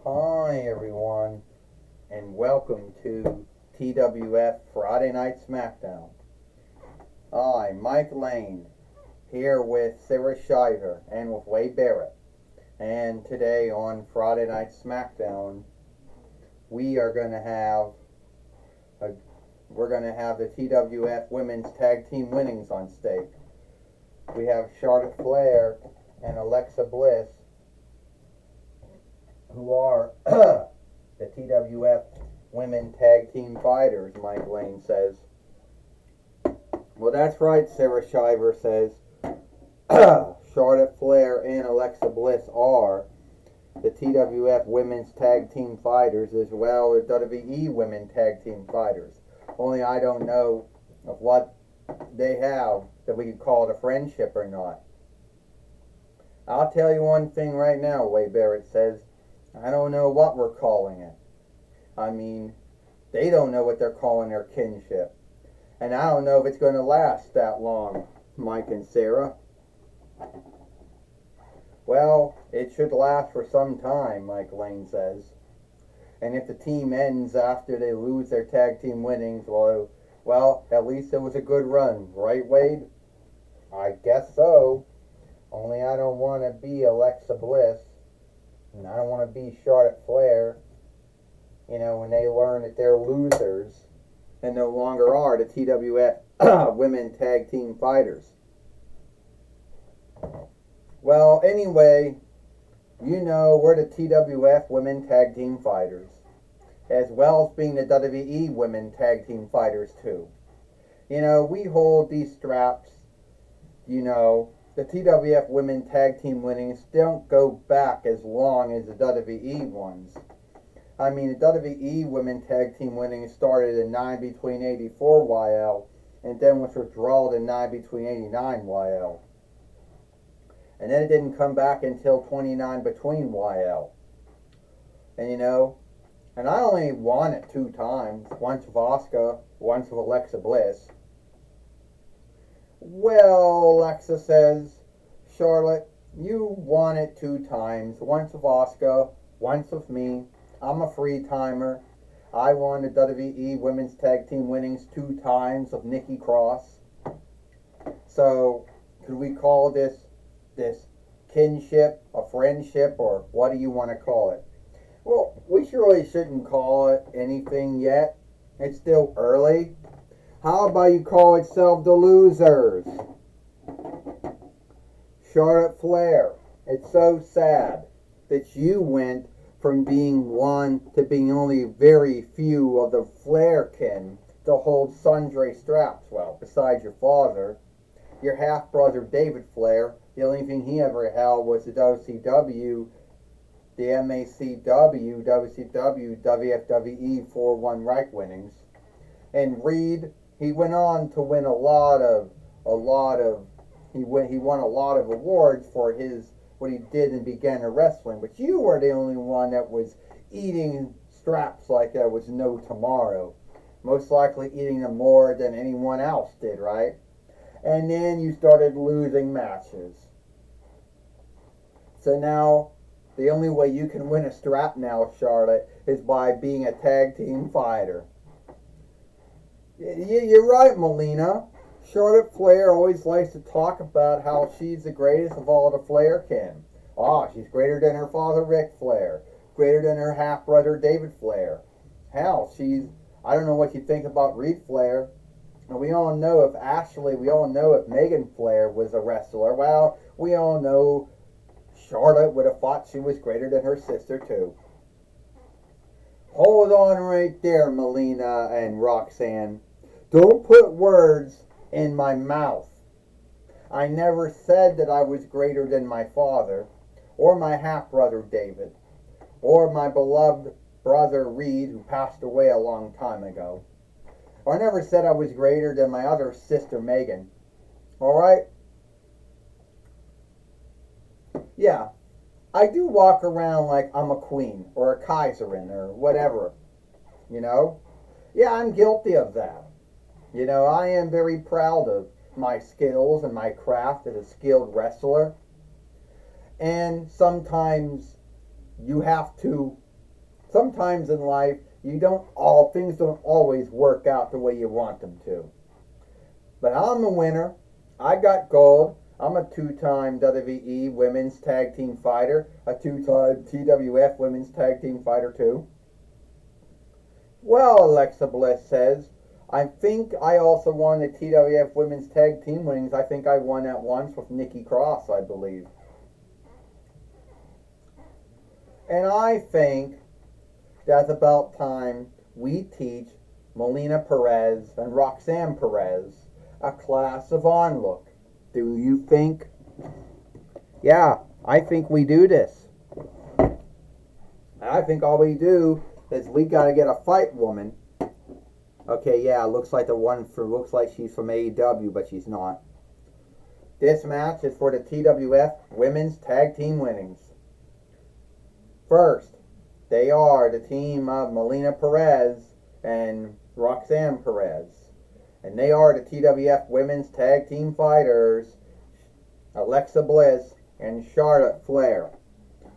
Hi everyone, and welcome to TWF Friday Night Smackdown. I'm Mike Lane, here with Sarah Shiver and with Wade Barrett. And today on Friday Night Smackdown, we are going to have a, we're going to have the TWF Women's Tag Team Winnings on stake. We have Charlotte Flair and Alexa Bliss, who are the TWF Women Tag Team Fighters, Mike Lane says. Well, that's right, Sarah Shiver says. Charlotte Flair and Alexa Bliss are the TWF Women's Tag Team Fighters as well as WWE Women Tag Team Fighters. Only I don't know of what they have that we could call it a friendship or not. I'll tell you one thing right now, Wade Barrett says. I don't know what we're calling it. I mean, they don't know what they're calling their kinship. And I don't know if it's going to last that long, Mike and Sarah. Well, it should last for some time, Mike Lane says. And if the team ends after they lose their tag team winnings, well, at least it was a good run, right, Wade? I guess so. Only I don't want to be Alexa Bliss. And I don't want to be Charlotte Flair, when they learn that they're losers and no longer are the TWF Women Tag Team Fighters. Well, anyway, we're the TWF Women Tag Team Fighters, as well as being the WWE Women Tag Team Fighters, too. We hold these straps, the TWF Women Tag Team winnings don't go back as long as the WWE ones. I mean, the WWE Women Tag Team winnings started in 9 between 84 YL and then was withdrawn in 9 between 89 YL. And then it didn't come back until 29 between YL. And I only won it 2 times, once with Asuka, once with Alexa Bliss. Well, Alexa says, Charlotte, you won it 2 times. Once with Asuka, once with me. I'm a free timer. I won the WWE Women's Tag Team winnings 2 times with Nikki Cross. So, could we call this kinship, a friendship, or what do you want to call it? Well, we surely shouldn't call it anything yet. It's still early. How about you call itself the Losers? Charlotte Flair, it's so sad that you went from being one to being only very few of the Flairkin to hold sundry straps. Well, besides your father, your half-brother David Flair, the only thing he ever held was the WCW, the MACW, WCW, WFWE 4-1 rank winnings. And Reed, he went on to win he won a lot of awards for what he did in beginner wrestling, but you were the only one that was eating straps like there was no tomorrow. Most likely eating them more than anyone else did, right? And then you started losing matches. So now, the only way you can win a strap now, Charlotte, is by being a tag team fighter. You're right, Melina. Charlotte Flair always likes to talk about how she's the greatest of all the Flairkin. She's greater than her father Ric Flair, greater than her half-brother David Flair. Hell, I don't know what you think about Reed Flair. And we all know if Megan Flair was a wrestler, well, we all know Charlotte would have thought she was greater than her sister, too. Hold on right there, Melina and Roxanne. Don't put words in my mouth. I never said that I was greater than my father, or my half-brother David, or my beloved brother Reed, who passed away a long time ago. Or I never said I was greater than my other sister Megan. Alright? Yeah, I do walk around like I'm a queen, or a Kaiserin, or whatever. Yeah, I'm guilty of that. I am very proud of my skills and my craft as a skilled wrestler. And sometimes you have to sometimes in life, things don't always work out the way you want them to. But I'm a winner. I got gold. I'm a 2-time WWE Women's Tag Team Fighter, a 2-time TWF Women's Tag Team Fighter too. Well, Alexa Bliss says, I think I also won the TWF Women's Tag Team winnings. I think I won that once with Nikki Cross, I believe. And I think that's about time we teach Melina Perez and Roxanne Perez a class of onlook. Do you think? Yeah, I think we do this. I think all we do is we got to get a fight woman. Okay, yeah, looks like she's from AEW, but she's not. This match is for the TWF Women's Tag Team winnings. First, they are the team of Melina Perez and Roxanne Perez. And they are the TWF Women's Tag Team Fighters, Alexa Bliss and Charlotte Flair.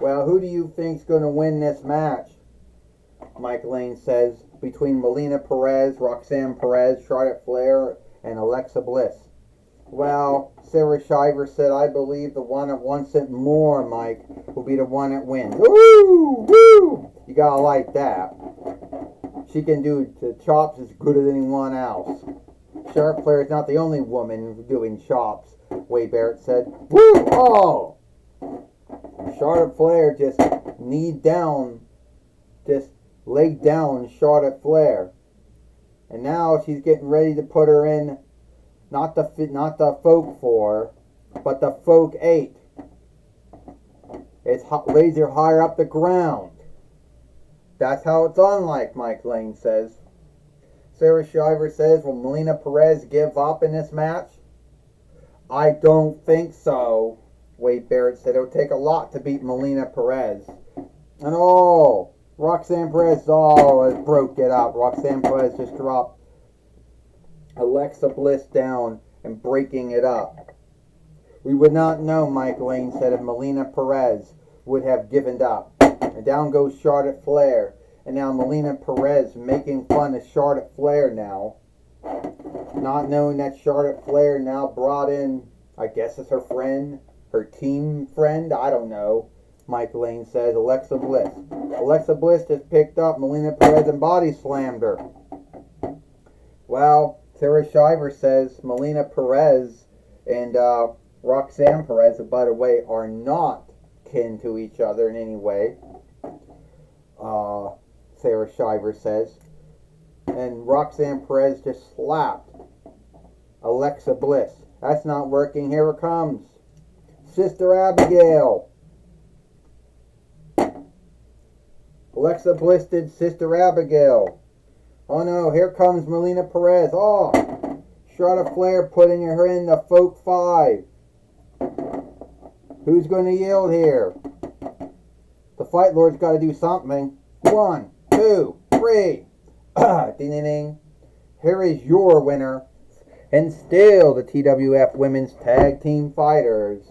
Well, who do you think's going to win this match? Mike Lane says, between Melina Perez, Roxanne Perez, Charlotte Flair, and Alexa Bliss. Well, Sarah Shiver said, I believe the one that wants it more, Mike, will be the one that wins. Woo! Woo! You gotta like that. She can do the chops as good as anyone else. Charlotte Flair is not the only woman doing chops, Wade Barrett said. Woo! Oh! Charlotte Flair just laid down Charlotte Flair. And now she's getting ready to put her in not the Folk 4, but the Folk 8. It's lays her higher up the ground. That's how it's unlike, Mike Lane says. Sarah Shiver says, will Melina Perez give up in this match? I don't think so, Wade Barrett said. It'll take a lot to beat Melina Perez. And Roxanne Perez, it broke it out. Roxanne Perez just dropped Alexa Bliss down and breaking it up. We would not know, Mike Lane said, if Melina Perez would have given up. And down goes Charlotte Flair. And now Melina Perez making fun of Charlotte Flair now. Not knowing that Charlotte Flair now brought in, I guess it's her friend, her team friend, I don't know. Mike Lane says, Alexa Bliss. Alexa Bliss just picked up Melina Perez and body slammed her. Well, Sarah Shiver says Melina Perez and Roxanne Perez, by the way, are not kin to each other in any way. Sarah Shiver says. And Roxanne Perez just slapped Alexa Bliss. That's not working. Here it comes. Sister Abigail. Alexa Bliss did Sister Abigail. Oh no, here comes Melina Perez. Oh, Charlotte Flair putting her in the Folk 5. Who's going to yield here? The Fight Lord's got to do something. 1, 2, 3. Ding ding ding. Here is your winner. And still the TWF Women's Tag Team Fighters,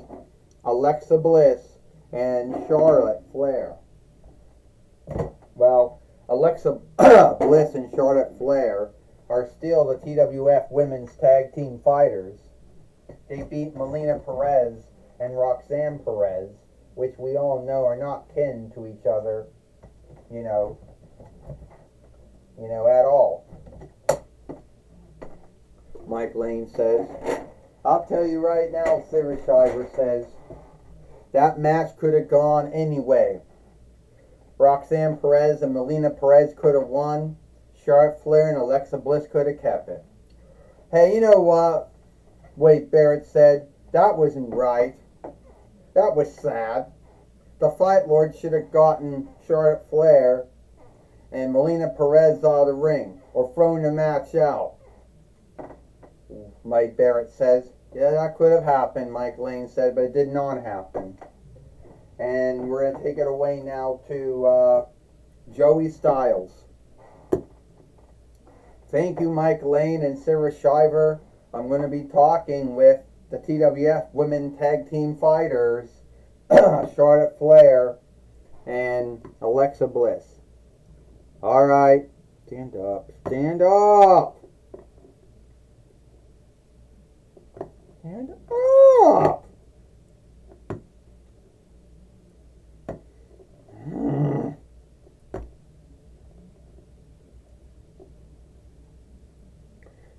Alexa Bliss and Charlotte Flair. Well, Alexa Bliss and Charlotte Flair are still the TWF Women's Tag Team Fighters. They beat Melina Perez and Roxanne Perez, which we all know are not kin to each other, at all. Mike Lane says, I'll tell you right now, Sarah Shiver says, that match could have gone anyway. Roxanne Perez and Melina Perez could have won. Charlotte Flair and Alexa Bliss could have kept it. Hey, you know what? Wade Barrett said, that wasn't right. That was sad. The Fight Lord should have gotten Charlotte Flair and Melina Perez out of the ring, or thrown the match out. Mike Barrett says, yeah, that could have happened, Mike Lane said, but it did not happen. And we're going to take it away now to Joey Styles. Thank you, Mike Lane and Sarah Shiver. I'm going to be talking with the TWF Women Tag Team Fighters, Charlotte Flair and Alexa Bliss. All right. Stand up. Stand up. Stand up.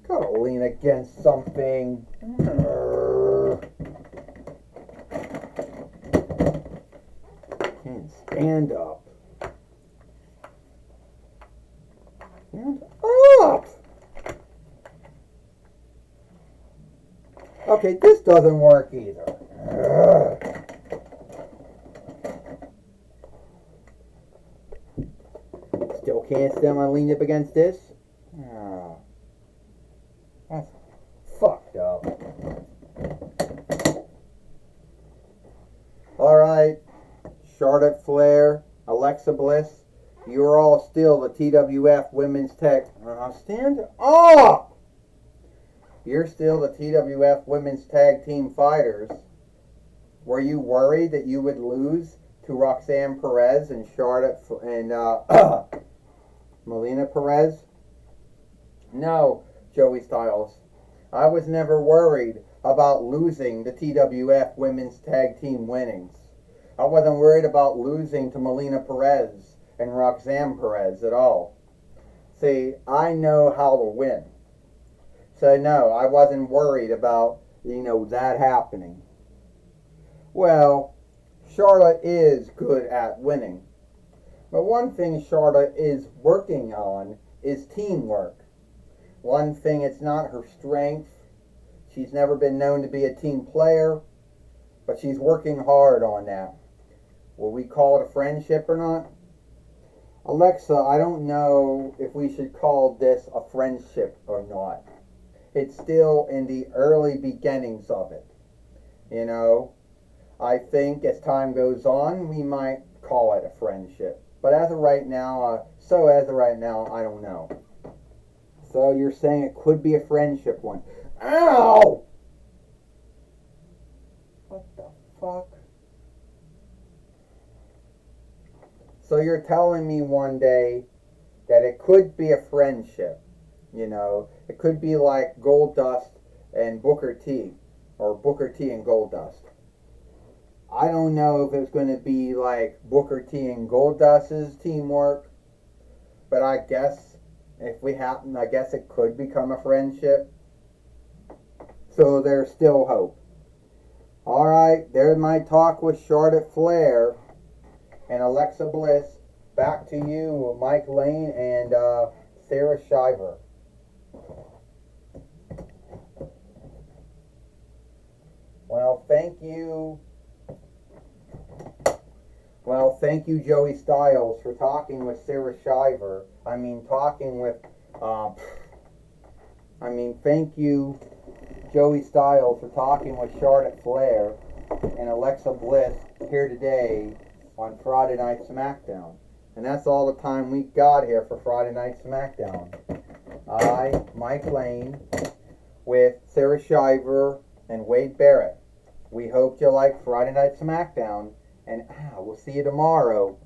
Gotta lean against something. Can't stand up. Stand up. Okay, this doesn't work either. Still can't stand. I lean up against this. That's fucked up. Alright, Charlotte Flair, Alexa Bliss, you're all still the TWF Women's Tag. Stand up! You're still the TWF Women's Tag Team Fighters. Were you worried that you would lose to Roxanne Perez and Charlotte and Melina Perez? No, Joey Styles. I was never worried about losing the TWF Women's Tag Team winnings. I wasn't worried about losing to Melina Perez and Roxanne Perez at all. See, I know how to win. So no, I wasn't worried about, that happening. Well, Charlotte is good at winning. But one thing Charlotte is working on is teamwork. One thing, it's not her strength. She's never been known to be a team player, but she's working hard on that. Will we call it a friendship or not? Alexa, I don't know if we should call this a friendship or not. It's still in the early beginnings of it. I think as time goes on, we might call it a friendship. But as of right now, I don't know. So you're saying it could be a friendship one. Ow! What the fuck? So you're telling me one day that it could be a friendship. It could be like Goldust and Booker T. Or Booker T and Goldust. I don't know if it's going to be like Booker T and Goldust's teamwork. But I guess it could become a friendship. So there's still hope. Alright, there's my talk with Charlotte Flair and Alexa Bliss. Back to you, Mike Lane and Sarah Shiver. Well, thank you, Joey Styles, for talking with Sarah Shiver. Thank you, Joey Styles, for talking with Charlotte Flair and Alexa Bliss here today on Friday Night Smackdown. And that's all the time we got here for Friday Night Smackdown. I, Mike Lane, with Sarah Shiver and Wade Barrett. We hope you like Friday Night Smackdown, and we'll see you tomorrow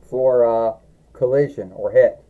for Collision or Hit.